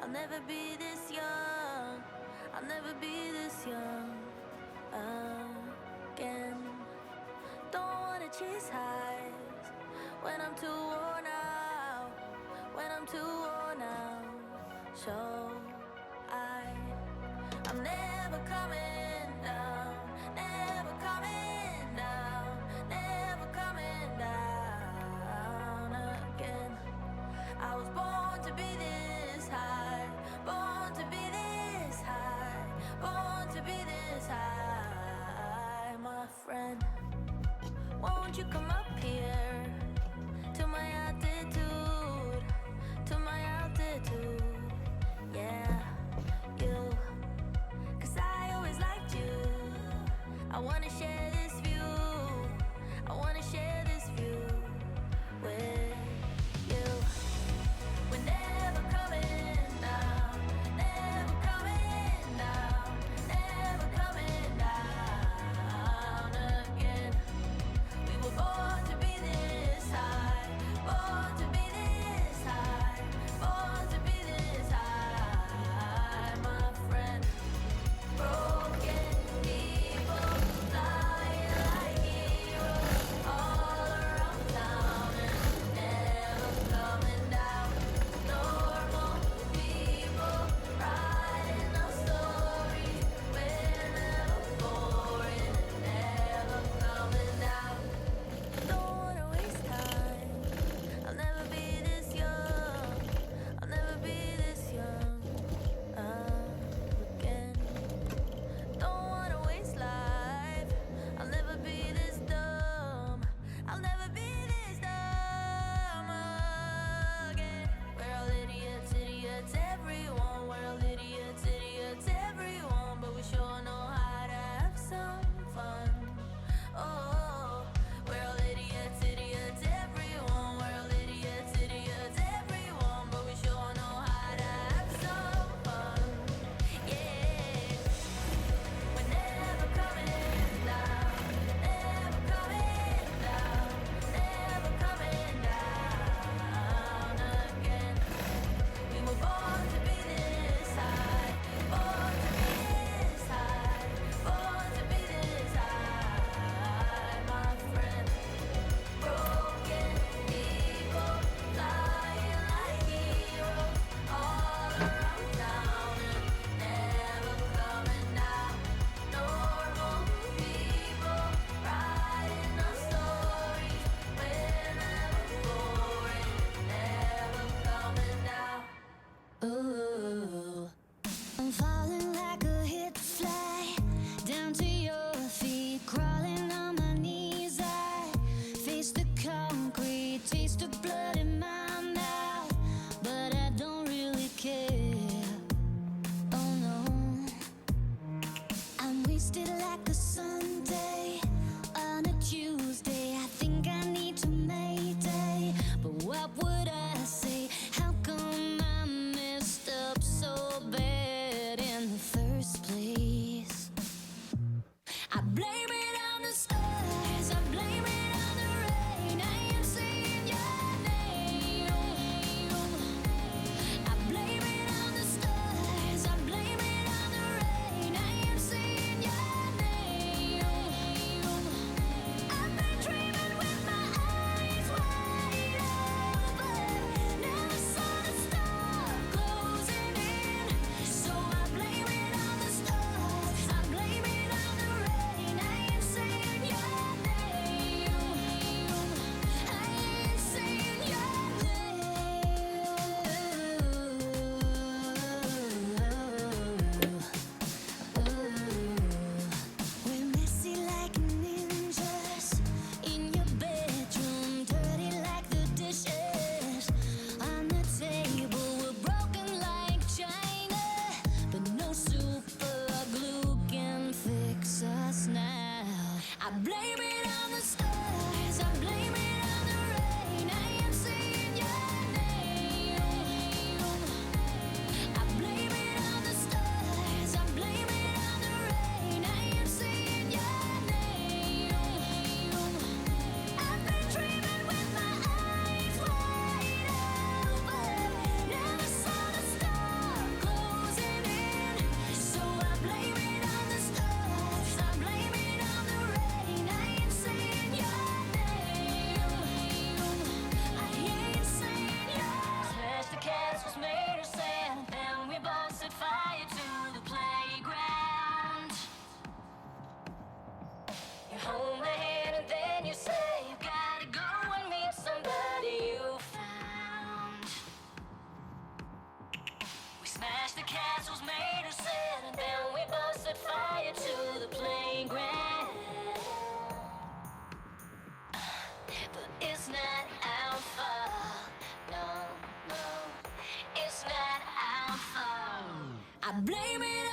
I'll never be this young. I'll never be this young again. Don't wanna chase highs when I'm too worn out. When I'm too worn out. So I'm never coming down. Never coming down. Never coming down again. I was born to be this high. Born to be this high. Born to be this high, my friend. Won't you come up here to my altitude, to my altitude, yeah, you, 'cause I always liked you. I wanna share this view, I wanna share this view with you. We're never coming down, never coming down, never coming down again. We were born but it's not our fault. No, no, it's not our fault. I blame it